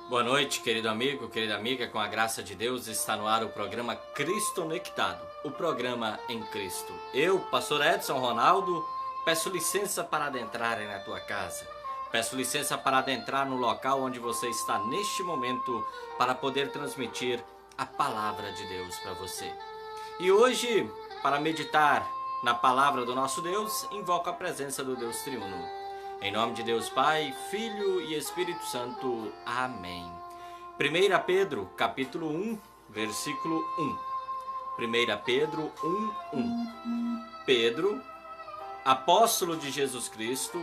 Boa noite, querido amigo, querida amiga, com a graça de Deus está no ar o programa Cristo Conectado, o programa em Cristo. Eu, pastor Edson Ronaldo, peço licença para adentrar na tua casa. Peço licença para adentrar no local onde você está neste momento para poder transmitir a palavra de Deus para você. E hoje, para meditar na palavra do nosso Deus, invoco a presença do Deus Triuno. Em nome de Deus Pai, Filho e Espírito Santo. Amém. 1 Pedro, capítulo 1, versículo 1. 1 Pedro 1, 1. Pedro, apóstolo de Jesus Cristo,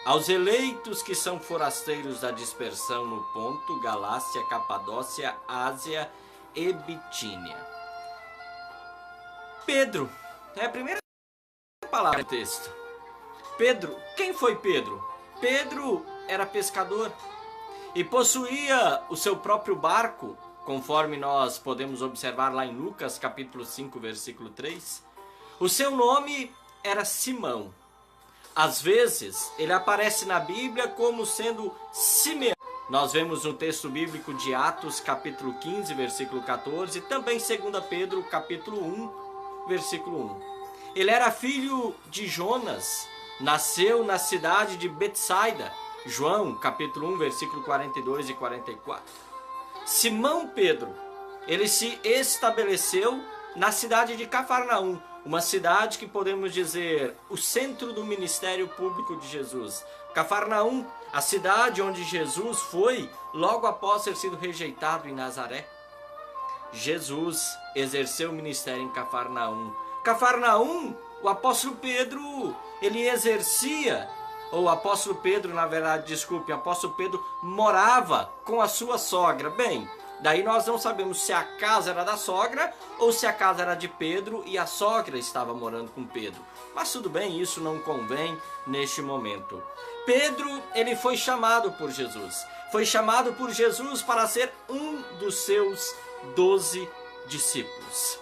aos eleitos que são forasteiros da dispersão no Ponto, Galácia, Capadócia, Ásia e Bitínia. Pedro, é a primeira palavra do texto. Pedro, quem foi Pedro? Pedro era pescador e possuía o seu próprio barco, conforme nós podemos observar lá em Lucas capítulo 5, versículo 3. O seu nome era Simão. Às vezes, ele aparece na Bíblia como sendo Simeão. Nós vemos no texto bíblico de Atos capítulo 15, versículo 14, e também 2 Pedro capítulo 1, versículo 1. Ele era filho de Jonas. Nasceu na cidade de Betsaida, João, capítulo 1, versículo 42 e 44. Simão Pedro, ele se estabeleceu na cidade de Cafarnaum, uma cidade que podemos dizer o centro do ministério público de Jesus. Cafarnaum, a cidade onde Jesus foi logo após ter sido rejeitado em Nazaré. Jesus exerceu o ministério em Cafarnaum. Cafarnaum, o apóstolo Pedro, ele exercia, ou o apóstolo Pedro, na verdade, o apóstolo Pedro morava com a sua sogra. Bem, daí nós não sabemos se a casa era da sogra ou se a casa era de Pedro e a sogra estava morando com Pedro. Mas tudo bem, isso não convém neste momento. Pedro, ele foi chamado por Jesus. Foi chamado por Jesus para ser um dos seus 12 discípulos.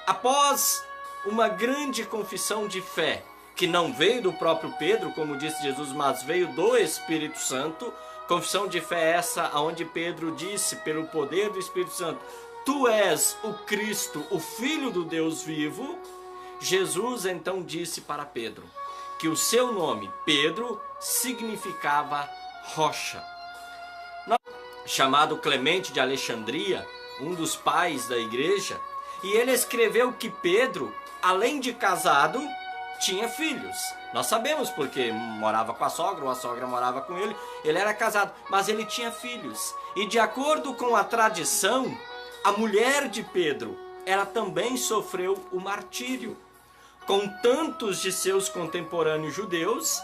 Após uma grande confissão de fé, que não veio do próprio Pedro, como disse Jesus, mas veio do Espírito Santo. Confissão de fé essa onde Pedro disse, pelo poder do Espírito Santo, Tu és o Cristo, o Filho do Deus vivo. Jesus então disse para Pedro que o seu nome, Pedro, significava rocha. Chamado Clemente de Alexandria, um dos pais da igreja, e ele escreveu que Pedro, além de casado, tinha filhos. Nós sabemos porque morava com a sogra, ou a sogra morava com ele, ele era casado, mas ele tinha filhos. E de acordo com a tradição, a mulher de Pedro, ela também sofreu o martírio. Com tantos de seus contemporâneos judeus,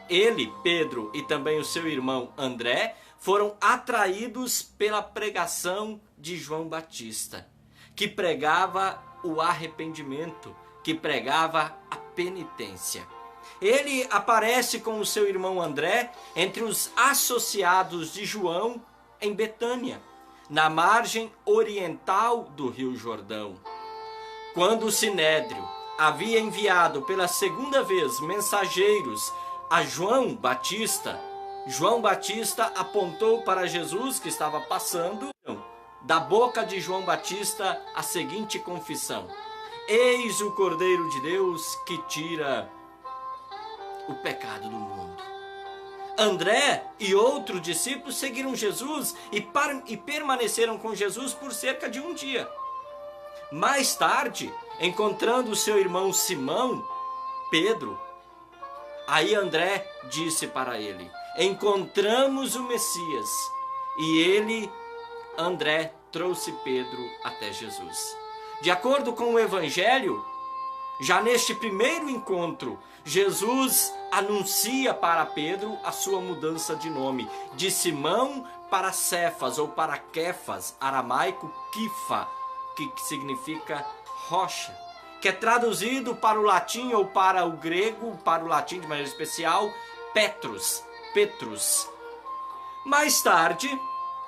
ele, Pedro, e também o seu irmão André, foram atraídos pela pregação de João Batista, que pregava o arrependimento, que pregava a penitência. Ele aparece com o seu irmão André entre os associados de João em Betânia, na margem oriental do Rio Jordão. Quando o Sinédrio havia enviado pela segunda vez mensageiros a João Batista apontou para Jesus que estava passando. Da boca de João Batista a seguinte confissão: Eis o Cordeiro de Deus que tira o pecado do mundo. André e outros discípulos seguiram Jesus e permaneceram com Jesus por cerca de um dia. Mais tarde, encontrando seu irmão Simão, Pedro, aí André disse para ele: Encontramos o Messias. E ele, André, trouxe Pedro até Jesus. De acordo com o Evangelho, já neste primeiro encontro, Jesus anuncia para Pedro a sua mudança de nome, de Simão para Cefas, ou para Kefas, aramaico Kifa, que significa rocha, que é traduzido para o latim ou para o grego, para o latim de maneira especial, Petrus. Mais tarde,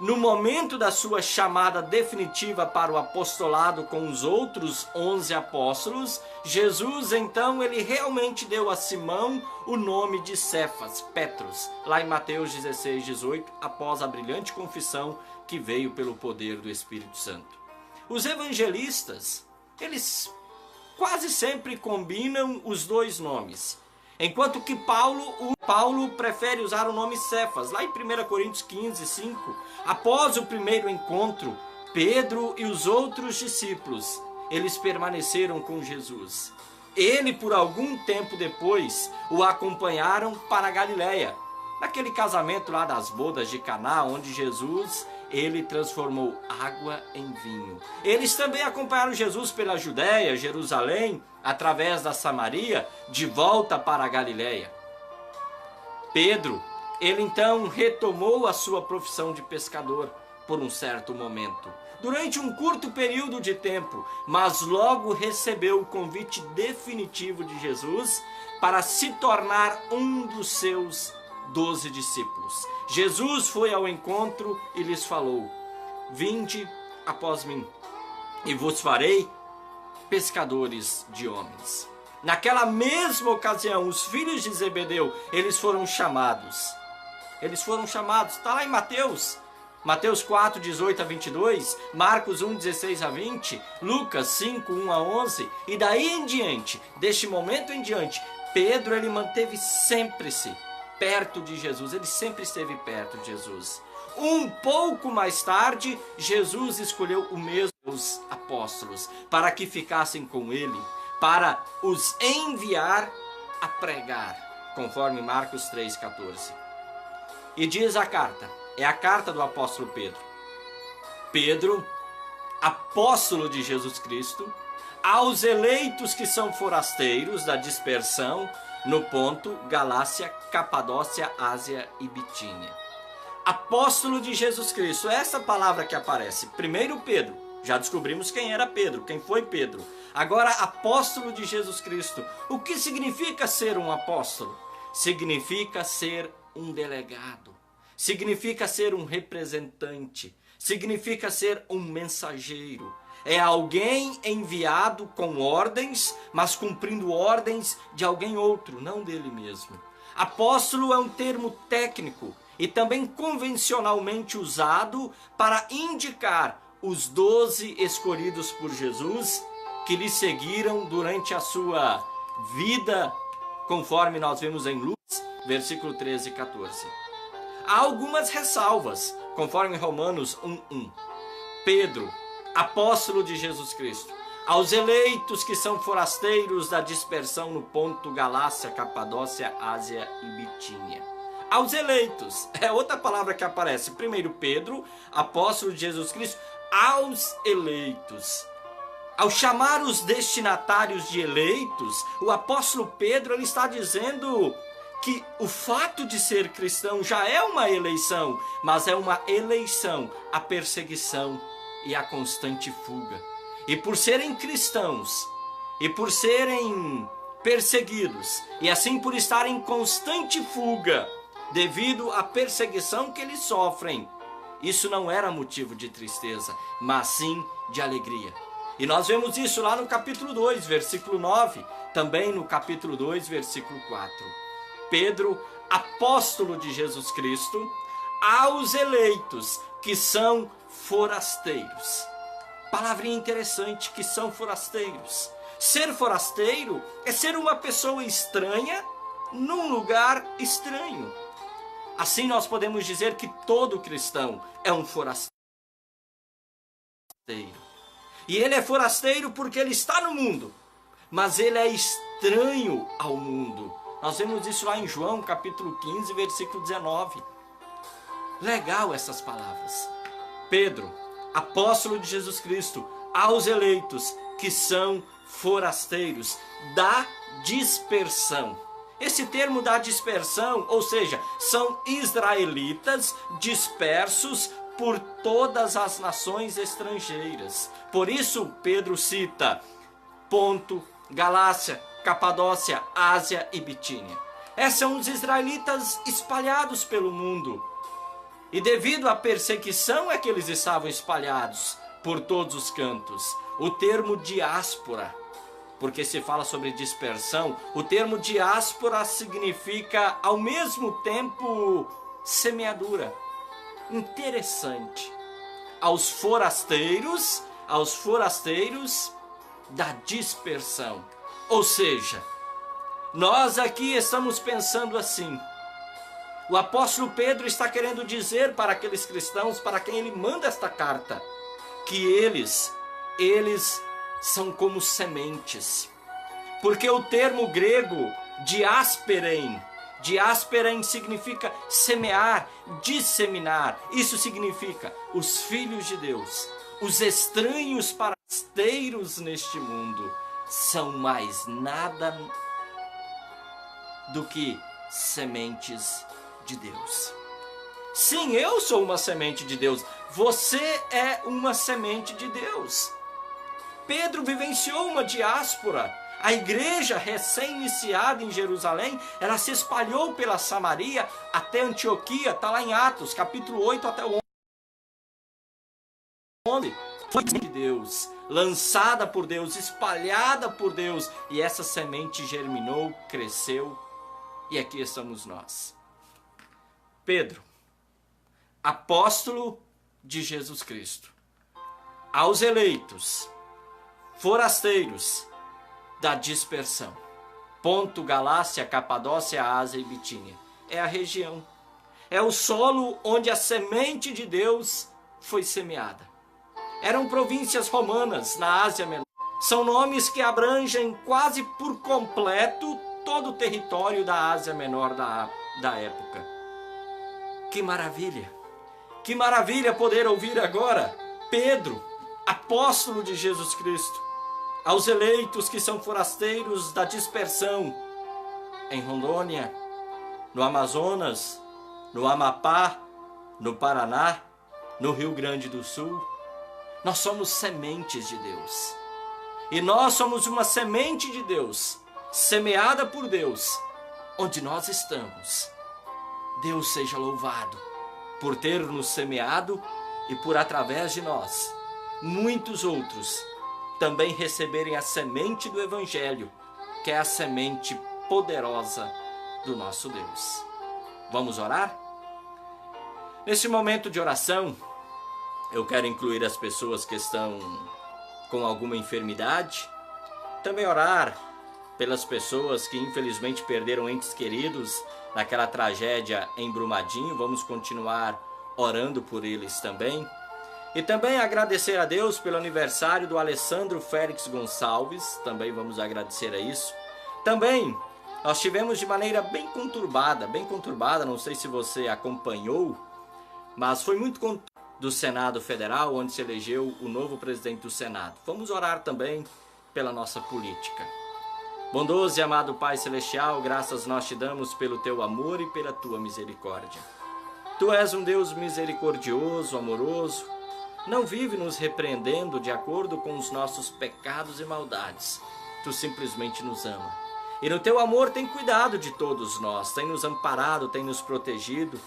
no momento da sua chamada definitiva para o apostolado com os outros 11 apóstolos, Jesus então ele realmente deu a Simão o nome de Cefas, Petros, lá em Mateus 16, 18, após a brilhante confissão que veio pelo poder do Espírito Santo. Os evangelistas, eles quase sempre combinam os dois nomes, enquanto que Paulo prefere usar o nome Cefas, lá em 1 Coríntios 15, 5. Após o primeiro encontro, Pedro e os outros discípulos, eles permaneceram com Jesus. Ele, por algum tempo depois, o acompanharam para a Galileia, naquele casamento lá das bodas de Caná, onde Jesus, ele transformou água em vinho. Eles também acompanharam Jesus pela Judéia, Jerusalém, através da Samaria, de volta para a Galileia. Pedro, ele então retomou a sua profissão de pescador por um certo momento, durante um curto período de tempo, mas logo recebeu o convite definitivo de Jesus para se tornar um dos seus 12 discípulos. Jesus foi ao encontro e lhes falou: vinde após mim, e vos farei pescadores de homens. Naquela mesma ocasião, os filhos de Zebedeu, eles foram chamados. Está lá em Mateus 4, 18 a 22, Marcos 1, 16 a 20, Lucas 5, 1 a 11, e daí em diante, deste momento em diante, Pedro, ele manteve sempre-se perto de Jesus, ele sempre esteve perto de Jesus. Um pouco mais tarde, Jesus escolheu o mesmo dos apóstolos para que ficassem com ele, para os enviar a pregar, conforme Marcos 3,14. E diz a carta, é a carta do apóstolo Pedro. Pedro, apóstolo de Jesus Cristo, aos eleitos que são forasteiros da dispersão no Ponto, Galácia, Capadócia, Ásia e Bitínia. Apóstolo de Jesus Cristo, essa palavra que aparece. Primeiro Pedro, já descobrimos quem era Pedro, quem foi Pedro. Agora apóstolo de Jesus Cristo. O que significa ser um apóstolo? Significa ser um delegado. Significa ser um representante. Significa ser um mensageiro. É alguém enviado com ordens, mas cumprindo ordens de alguém outro, não dele mesmo. Apóstolo é um termo técnico e também convencionalmente usado para indicar os 12 escolhidos por Jesus que lhe seguiram durante a sua vida, conforme nós vemos em Lucas, versículo 13 e 14. Há algumas ressalvas, conforme Romanos 1:1. Pedro, apóstolo de Jesus Cristo, aos eleitos que são forasteiros da dispersão no Ponto, Galácia, Capadócia, Ásia e Bitínia. Aos eleitos, é outra palavra que aparece. Primeiro Pedro, apóstolo de Jesus Cristo, aos eleitos. Ao chamar os destinatários de eleitos, o apóstolo Pedro ele está dizendo que o fato de ser cristão já é uma eleição, mas é uma eleição à perseguição e a constante fuga. E por serem cristãos, e por serem perseguidos, e assim por estarem em constante fuga, devido à perseguição que eles sofrem, isso não era motivo de tristeza, mas sim de alegria. E nós vemos isso lá no capítulo 2, versículo 9, também no capítulo 2, versículo 4. Pedro, apóstolo de Jesus Cristo, aos eleitos que são forasteiros. Palavrinha interessante, que são forasteiros. Ser forasteiro é ser uma pessoa estranha num lugar estranho. Assim nós podemos dizer que todo cristão é um forasteiro. E ele é forasteiro porque ele está no mundo, mas ele é estranho ao mundo. Nós vemos isso lá em João capítulo 15, versículo 19. Legal essas palavras. Pedro, apóstolo de Jesus Cristo, aos eleitos que são forasteiros da dispersão. Esse termo da dispersão, ou seja, são israelitas dispersos por todas as nações estrangeiras. Por isso Pedro cita Ponto, Galácia, Capadócia, Ásia e Bitínia. Esses são os israelitas espalhados pelo mundo. E devido à perseguição é que eles estavam espalhados por todos os cantos. O termo diáspora, porque se fala sobre dispersão, o termo diáspora significa ao mesmo tempo semeadura. Interessante. Aos forasteiros da dispersão. Ou seja, nós aqui estamos pensando assim. O apóstolo Pedro está querendo dizer para aqueles cristãos, para quem ele manda esta carta, que eles são como sementes. Porque o termo grego diásperem significa semear, disseminar. Isso significa os filhos de Deus, os estranhos parasteiros neste mundo, são mais nada do que sementes de Deus. Sim, eu sou uma semente de Deus. Você é uma semente de Deus. Pedro vivenciou uma diáspora. A igreja recém-iniciada em Jerusalém, ela se espalhou pela Samaria até Antioquia. Está lá em Atos, capítulo 8 até o 11. Foi de Deus, lançada por Deus, espalhada por Deus. E essa semente germinou, cresceu. E aqui estamos nós. Pedro, apóstolo de Jesus Cristo, aos eleitos, forasteiros da dispersão. Ponto, Galácia, Capadócia, Ásia e Bitínia. É a região. É o solo onde a semente de Deus foi semeada. Eram províncias romanas na Ásia Menor. São nomes que abrangem quase por completo todo o território da Ásia Menor da época. Que maravilha! Que maravilha poder ouvir agora Pedro, apóstolo de Jesus Cristo, aos eleitos que são forasteiros da dispersão, em Rondônia, no Amazonas, no Amapá, no Paraná, no Rio Grande do Sul. Nós somos sementes de Deus. E nós somos uma semente de Deus, semeada por Deus, onde nós estamos. Deus seja louvado por ter nos semeado e por, através de nós, muitos outros também receberem a semente do Evangelho, que é a semente poderosa do nosso Deus. Vamos orar? Neste momento de oração, eu quero incluir as pessoas que estão com alguma enfermidade, também orar pelas pessoas que infelizmente perderam entes queridos naquela tragédia em Brumadinho. Vamos continuar orando por eles também. E também agradecer a Deus pelo aniversário do Alessandro Félix Gonçalves. Também vamos agradecer a isso. Também nós tivemos de maneira bem conturbada, não sei se você acompanhou, mas foi muito conturbado do Senado Federal, onde se elegeu o novo presidente do Senado. Vamos orar também pela nossa política. Bondoso e amado Pai Celestial, graças nós te damos pelo teu amor e pela tua misericórdia. Tu és um Deus misericordioso, amoroso, não vive nos repreendendo de acordo com os nossos pecados e maldades. Tu simplesmente nos ama. E no teu amor tem cuidado de todos nós, tem nos amparado, tem nos protegido.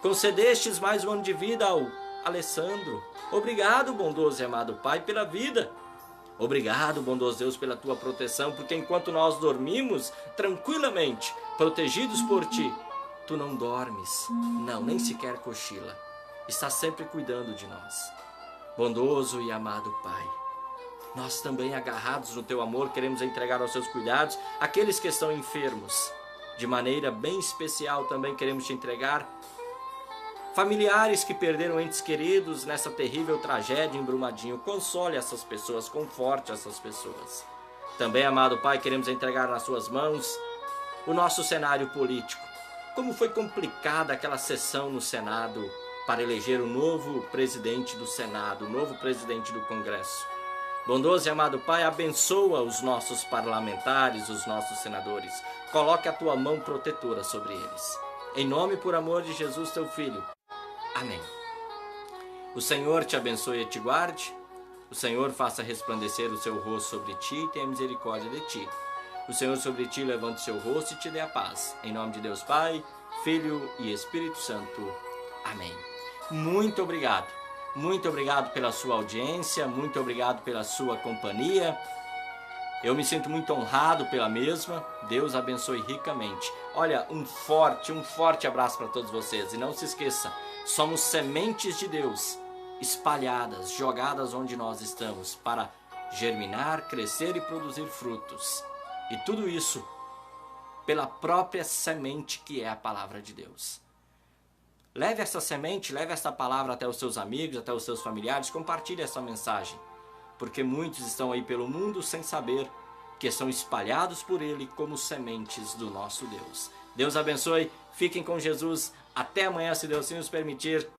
Concedestes mais um ano de vida ao Alessandro. Obrigado, bondoso e amado Pai, pela vida. Obrigado, bondoso Deus, pela tua proteção, porque enquanto nós dormimos tranquilamente, protegidos por ti, tu não dormes, não, nem sequer cochila. Está sempre cuidando de nós. Bondoso e amado Pai, nós também, agarrados no teu amor, queremos entregar aos seus cuidados aqueles que estão enfermos. De maneira bem especial também queremos te entregar familiares que perderam entes queridos nessa terrível tragédia em Brumadinho. Console essas pessoas, conforte essas pessoas. Também, amado Pai, queremos entregar nas suas mãos o nosso cenário político. Como foi complicada aquela sessão no Senado para eleger o novo presidente do Senado, o novo presidente do Congresso. Bondoso e amado Pai, abençoa os nossos parlamentares, os nossos senadores. Coloque a tua mão protetora sobre eles. Em nome e por amor de Jesus, teu Filho. Amém. O Senhor te abençoe e te guarde. O Senhor faça resplandecer o seu rosto sobre ti e tenha misericórdia de ti. O Senhor sobre ti levante o seu rosto e te dê a paz. Em nome de Deus Pai, Filho e Espírito Santo. Amém. muito obrigado. Muito obrigado pela sua audiência, muito obrigado pela sua companhia. Eu me sinto muito honrado pela mesma. Deus abençoe ricamente. Olha, um forte abraço para todos vocês. E não se esqueça, somos sementes de Deus, espalhadas, jogadas onde nós estamos, para germinar, crescer e produzir frutos. E tudo isso pela própria semente que é a palavra de Deus. Leve essa semente, leve essa palavra até os seus amigos, até os seus familiares, compartilhe essa mensagem. Porque muitos estão aí pelo mundo sem saber que são espalhados por Ele como sementes do nosso Deus. Deus abençoe, fiquem com Jesus, até amanhã se Deus assim nos permitir.